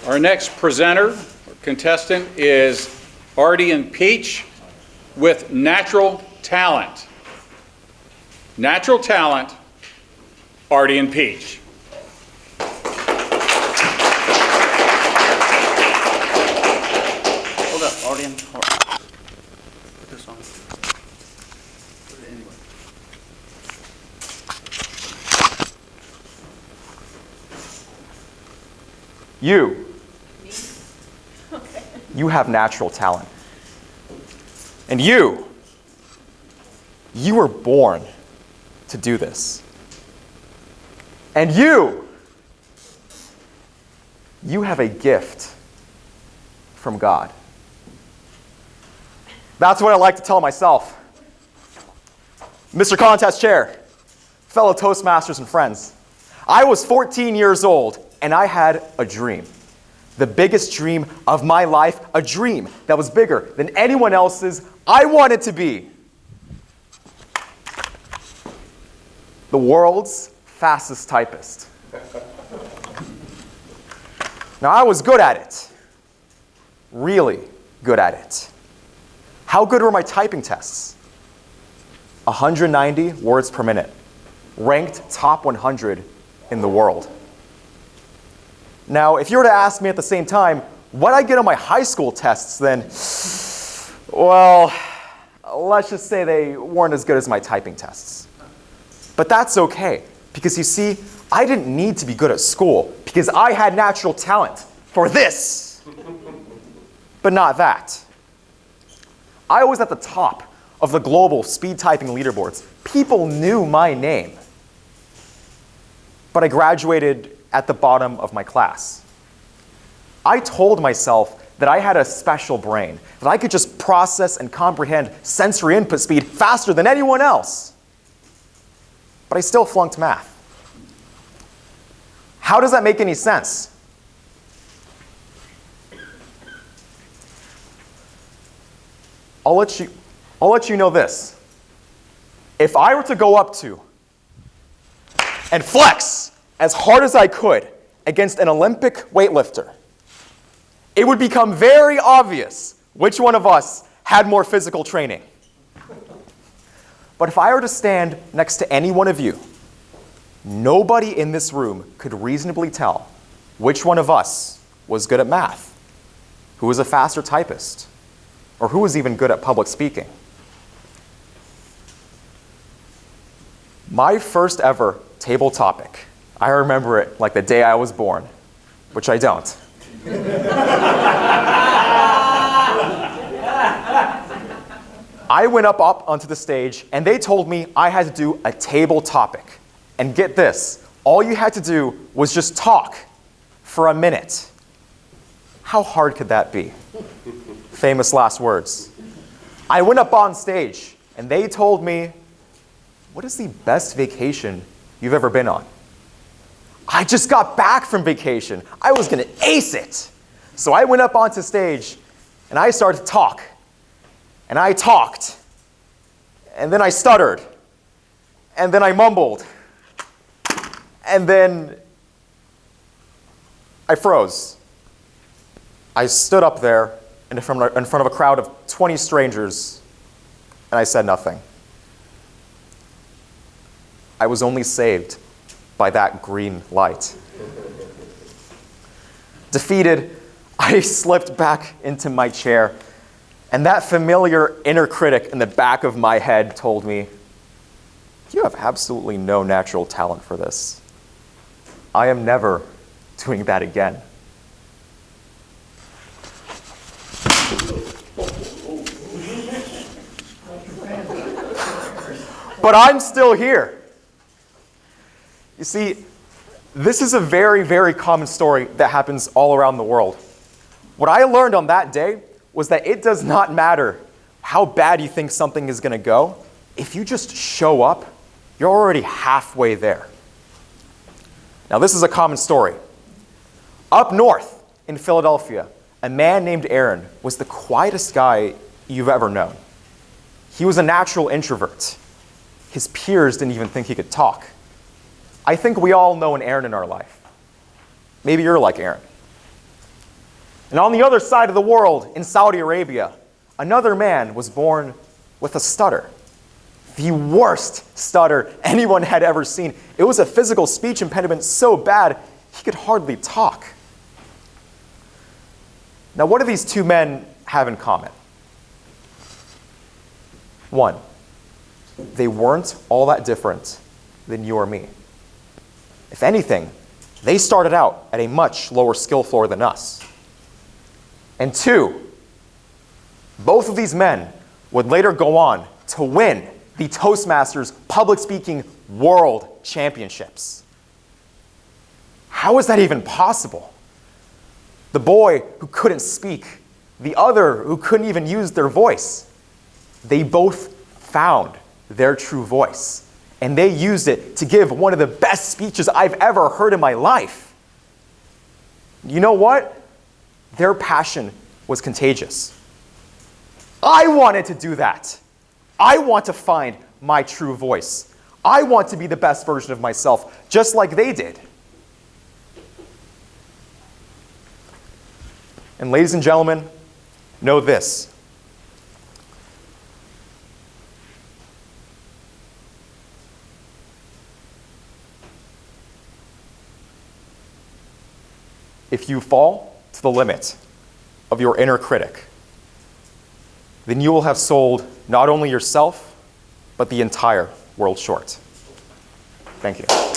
Our next presenter, or contestant, is Artie and Peach with Natural Talent. Natural Talent, Artie and Peach. Hold up, Artie and Peach. Put this on. Put it anyway. You. You have natural talent. And you were born to do this. And you have a gift from God. That's what I like to tell myself. Mr. Contest Chair, fellow Toastmasters and friends, I was 14 years old and I had a dream. The biggest dream of my life, a dream that was bigger than anyone else's. I wanted to be the world's fastest typist. Now, I was good at it. Really good at it. How good were my typing tests? 190 words per minute, ranked top 100 in the world. Now, if you were to ask me at the same time, what I get on my high school tests, then, well, let's just say they weren't as good as my typing tests. But that's okay, because you see, I didn't need to be good at school, because I had natural talent for this, but not that. I was at the top of the global speed typing leaderboards. People knew my name. But I graduated at the bottom of my class. I told myself that I had a special brain, that I could just process and comprehend sensory input speed faster than anyone else. But I still flunked math. How does that make any sense? I'll let you know this. If I were to go up to and flex as hard as I could against an Olympic weightlifter, it would become very obvious which one of us had more physical training. But if I were to stand next to any one of you, nobody in this room could reasonably tell which one of us was good at math, who was a faster typist, or who was even good at public speaking. My first ever table topic, I remember it like the day I was born, which I don't. I went up onto the stage and they told me I had to do a table topic. And get this, all you had to do was just talk for a minute. How hard could that be? Famous last words. I went up on stage and they told me, what is the best vacation you've ever been on? I just got back from vacation. I was going to ace it. So I went up onto stage and I started to talk. And I talked. And then I stuttered. And then I mumbled. And then I froze. I stood up there in front of a crowd of 20 strangers and I said nothing. I was only saved by that green light. Defeated, I slipped back into my chair, and that familiar inner critic in the back of my head told me, you have absolutely no natural talent for this. I am never doing that again. But I'm still here. You see, this is a very, very common story that happens all around the world. What I learned on that day was that it does not matter how bad you think something is going to go. If you just show up, you're already halfway there. Now, this is a common story. Up north in Philadelphia, a man named Aaron was the quietest guy you've ever known. He was a natural introvert. His peers didn't even think he could talk. I think we all know an Aaron in our life. Maybe you're like Aaron. And on the other side of the world, in Saudi Arabia, another man was born with a stutter. The worst stutter anyone had ever seen. It was a physical speech impediment so bad, he could hardly talk. Now, what do these two men have in common? One, they weren't all that different than you or me. If anything, they started out at a much lower skill floor than us. And two, both of these men would later go on to win the Toastmasters Public Speaking World Championships. How is that even possible? The boy who couldn't speak, the other who couldn't even use their voice, they both found their true voice, and they used it to give one of the best speeches I've ever heard in my life. You know what? Their passion was contagious. I wanted to do that. I want to find my true voice. I want to be the best version of myself, just like they did. And ladies and gentlemen, know this. If you fall to the limit of your inner critic, then you will have sold not only yourself, but the entire world short. Thank you.